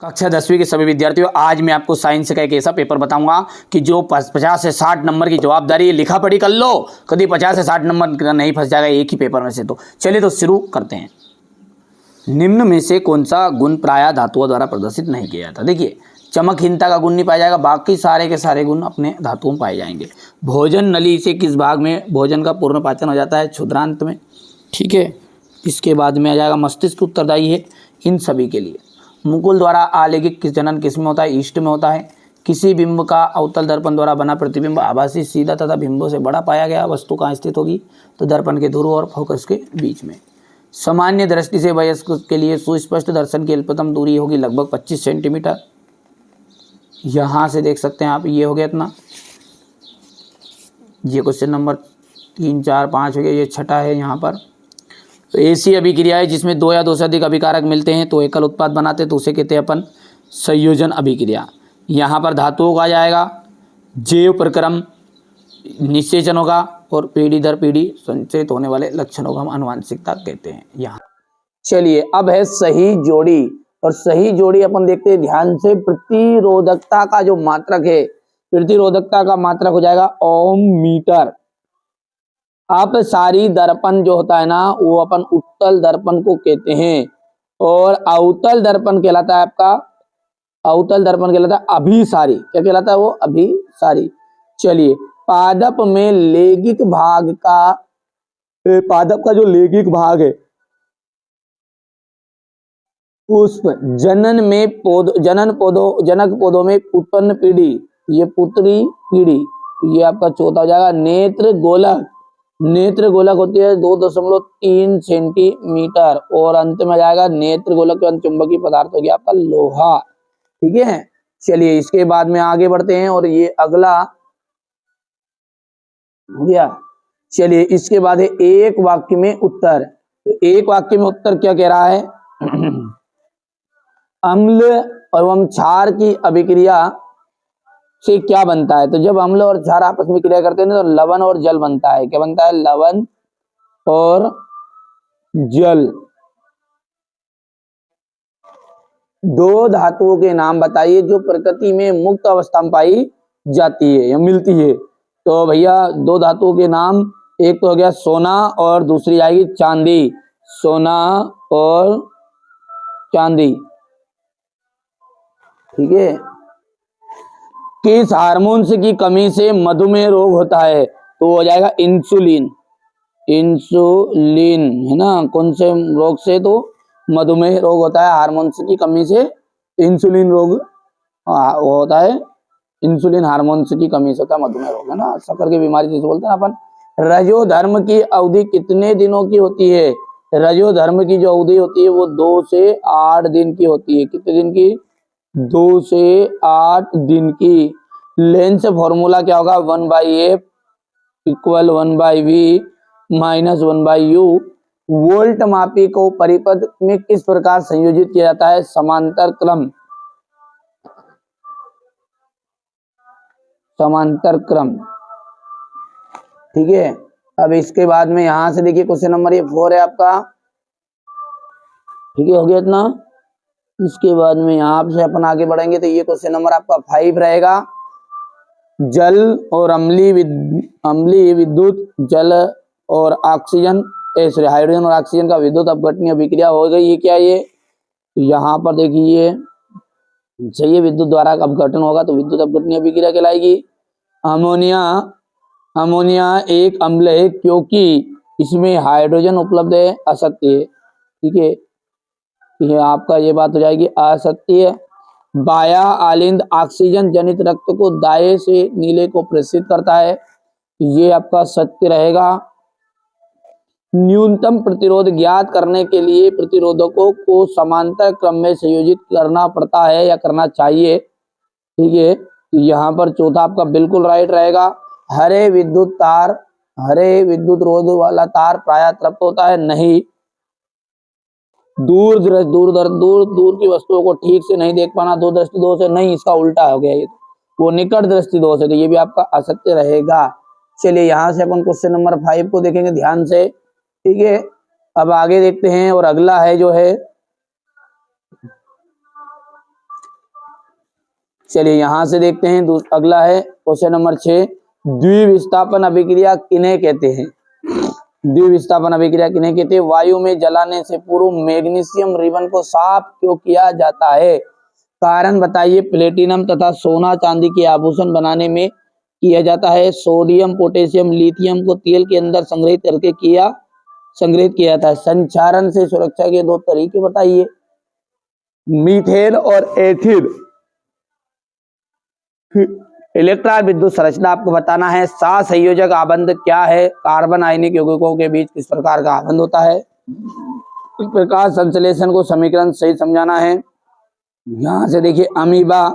कक्षा 10वीं के सभी विद्यार्थियों, आज मैं आपको साइंस का एक ऐसा पेपर बताऊंगा कि जो 50 से 60 नंबर की जवाबदारी लिखा पढ़ी कर लो, कभी 50 से 60 नंबर का नहीं फंस जाएगा एक ही पेपर में से। तो चलिए तो शुरू करते हैं। निम्न में से कौन सा गुण प्रायः धातुओं द्वारा प्रदर्शित नहीं किया जाता? देखिए, चमकहीनता का गुण नहीं पाया जाएगा, बाकी सारे के सारे गुण अपने धातुओं में पाए जाएंगे। भोजन नली से किस भाग में भोजन का पूर्ण पाचन हो जाता है? क्षुद्रांत में। ठीक है, इसके बाद में आ जाएगा मस्तिष्क उत्तरदायी है इन सभी के लिए। मुकुल द्वारा आलेखित जनन किस में होता है? ईस्ट में होता है। किसी बिंब का अवतल दर्पण द्वारा बना प्रतिबिंब आभासी सीधा तथा बिंबों से बड़ा पाया गया वस्तु कहाँ स्थित होगी? तो दर्पण के ध्रुव और फोकस के बीच में। सामान्य दृष्टि से वयस्क के लिए सुस्पष्ट दर्शन की अल्पतम दूरी होगी लगभग 25 सेंटीमीटर। यहाँ से देख सकते हैं आप, ये हो गया इतना। ये क्वेश्चन नंबर 3, 4, 5 हो गया, ये छठा है यहाँ पर। तो ऐसी अभिक्रिया है जिसमें दो या दो से अधिक अभिकारक मिलते हैं तो एकल उत्पाद बनाते हैं, तो उसे कहते हैं अपन संयोजन अभिक्रिया। यहाँ पर धातुओं का आ जाएगा, जैव प्रक्रम निषेचन होगा और पीढ़ी दर पीढ़ी संचरित होने वाले लक्षणों को हम आनुवंशिकता कहते हैं। यहाँ चलिए, अब है सही जोड़ी, और सही जोड़ी अपन देखते हैं ध्यान से। प्रतिरोधकता का जो मात्रक है, प्रतिरोधकता का मात्रक हो जाएगा ओम मीटर। आप सारी दर्पण जो होता है ना, वो अपन उत्तल दर्पण को कहते हैं, और अवतल दर्पण कहलाता है आपका, अवतल दर्पण कहलाता है अभिसारी। क्या कहलाता है वो? अभिसारी। चलिए, पादप में लैंगिक भाग का, पादप का जो लैंगिक भाग है, पुष्प जनन में जनक पौधों में उत्पन्न पीढ़ी, ये पुत्री पीढ़ी, ये आपका चौथा हो जाएगा। नेत्र गोलक, नेत्र गोलक होती है 2.3 सेंटीमीटर, और अंत में जाएगा नेत्र गोलक के चुंबकीय पदार्थ हो गया आपका लोहा। ठीक है, चलिए इसके बाद में आगे बढ़ते हैं, और ये अगला हो गया। चलिए, इसके बाद है एक वाक्य में उत्तर। तो एक वाक्य में उत्तर क्या कह रहा है? अम्ल एवं क्षार की अभिक्रिया से क्या बनता है? तो जब अम्ल और क्षार आपस में क्रिया करते हैं तो लवण और जल बनता है। क्या बनता है? लवण और जल। दो धातुओं के नाम बताइए जो प्रकृति में मुक्त अवस्था में पाई जाती है या मिलती है। तो भैया दो धातुओं के नाम, एक तो हो गया सोना और दूसरी आएगी चांदी। सोना और चांदी। ठीक है, किस हार्मोन्स की कमी से मधुमेह रोग होता है? तो हो जाएगा इंसुलिन। इंसुलिन है ना, कौन से रोग से? तो मधुमेह रोग होता है हार्मोन्स की कमी से, इंसुलिन रोग वो होता है, इंसुलिन हार्मोन्स की कमी से होता है मधुमेह रोग, है ना, शक्कर की बीमारी जिसे बोलते हैं अपन। रजोधर्म की अवधि कितने दिनों की होती है? रजोधर्म की जो अवधि होती है वो 2 से 8 दिन की होती है। कितने दिन की? 2 से 8 दिन की। लेंस फॉर्मूला क्या होगा? 1/f equal 1/v minus 1/u। Volt मापी को परिपथ में किस प्रकार संयोजित किया जाता है? समांतर क्रम। समांतर क्रम। ठीक है, अब इसके बाद में यहां से देखिए क्वेश्चन नंबर ये 4 है आपका। ठीक है, हो गया इतना। इसके बाद में यहां से अपन आगे बढ़ेंगे तो ये क्वेश्चन नंबर आपका 5 रहेगा। जल और अम्लीय विद्युत, जल और ऑक्सीजन, हाइड्रोजन और ऑक्सीजन का विद्युत अपघटनीय अभिक्रिया हो गई। ये क्या? ये यहाँ पर देखिए, चाहिए विद्युत द्वारा अपघटन होगा तो विद्युत अपघटनीय अभिक्रिया कहलाएगी। अमोनिया, अमोनिया एक अम्ल है क्योंकि इसमें हाइड्रोजन उपलब्ध है, असत्य है। ठीक है, ये आपका ये बात हो जाएगी असत्य। बाया आलिंद ऑक्सीजन जनित रक्त को दाएं से नीले को प्रेषित करता है, ये आपका सत्य रहेगा। न्यूनतम प्रतिरोध ज्ञात करने के लिए प्रतिरोधकों को समांतर क्रम में संयोजित करना पड़ता है या करना चाहिए। ठीक है, यहाँ पर चौथा आपका बिल्कुल राइट रहेगा। हरे विद्युत तार, हरे विद्युत रोध वाला तार प्रायः तृप्त होता है, नहीं। दूर की वस्तुओं को ठीक से नहीं देख पाना, दूरदृष्टि दोष है, नहीं, इसका उल्टा हो गया ये, वो निकट दृष्टि दोष है, तो ये भी आपका असत्य रहेगा। चलिए, यहां से अपन क्वेश्चन नंबर 5 को देखेंगे ध्यान से। ठीक है, अब आगे देखते हैं, और अगला है जो है चलिए यहाँ से देखते हैं, अगला है क्वेश्चन नंबर 6, द्विविस्थापन अभिक्रिया किन्हें कहते हैं? द्विविस्थापन अभिक्रिया किन्हें कहते हैं? वायु में जलाने से पूर्व मैग्नीशियम रिबन को साफ क्यों किया जाता है? कारण बताइए। प्लेटिनम तथा सोना चांदी के आभूषण बनाने में किया जाता है। सोडियम पोटेशियम लिथियम को तेल के अंदर संग्रहित किया जाता है। संचारण से सुरक्षा के 2 तरीके बताइए। मीथेन और एथिल। इलेक्ट्रॉन विद्युत संरचना आपको बताना है। सहसंयोजक आबंध क्या है? कार्बन आयनिक यौगिकों के बीच किस प्रकार का आबंध होता है? प्रकाश संश्लेषण को समीकरण सही समझाना है। यहाँ से देखिए, अमीबा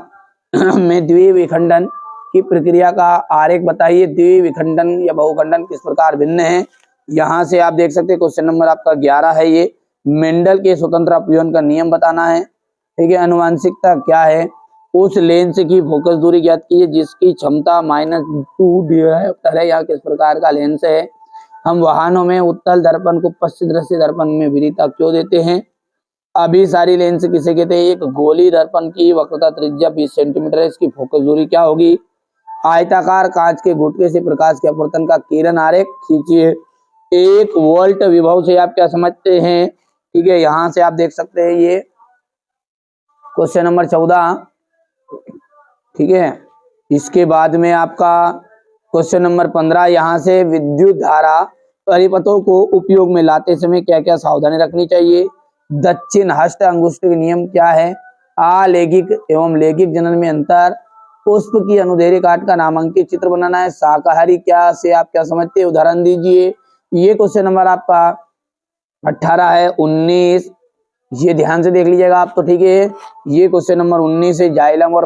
में द्विविखंडन की प्रक्रिया का आरेख बताइए। द्विविखंडन या बहुखंडन किस प्रकार भिन्न है? यहाँ से आप देख सकते हैं क्वेश्चन नंबर आपका 11 है ये। मेंडल के स्वतंत्र अपव्यय का नियम बताना है। ठीक है। अनुवांशिकता क्या है? उस लेंस की फोकस दूरी ज्ञात कीजिए जिसकी क्षमता -2 डायोप्टर है। यहाँ किस प्रकार का लेंस है? हम वाहनों में उत्तल दर्पण को पश्च दृश्य दर्पण में विरिता क्यों देते हैं? अभिसारी लेंस किसे कहते हैं? एक गोली दर्पण की वक्रता त्रिज्या 20 सेंटीमीटर है। इसकी फोकस दूरी क्या होगी? आयताकार कांच के गुटके से प्रकाश के अपवर्तन का किरण आरेख खींचिए। 1 वोल्ट विभव से आप क्या समझते हैं? ठीक है। यहाँ से आप देख सकते हैं ये क्वेश्चन नंबर 14। ठीक है। इसके बाद में आपका क्वेश्चन नंबर 15, यहाँ से विद्युत धारा परिपथों को उपयोग में लाते समय क्या क्या सावधानी रखनी चाहिए? दक्षिण हस्त अंगुष्ठ के नियम क्या है? अलैंगिक एवं लैंगिक जनन में अंतर। पुष्प की अनुदैर्ध्य काट का नामांकित चित्र बनाना है। शाकाहारी क्या से आप क्या समझते हैं? उदाहरण दीजिए। ये क्वेश्चन नंबर आपका 18 है। 19 ये ध्यान से देख लीजिएगा आप तो। ठीक है। ये क्वेश्चन नंबर 19 है। जाइलम और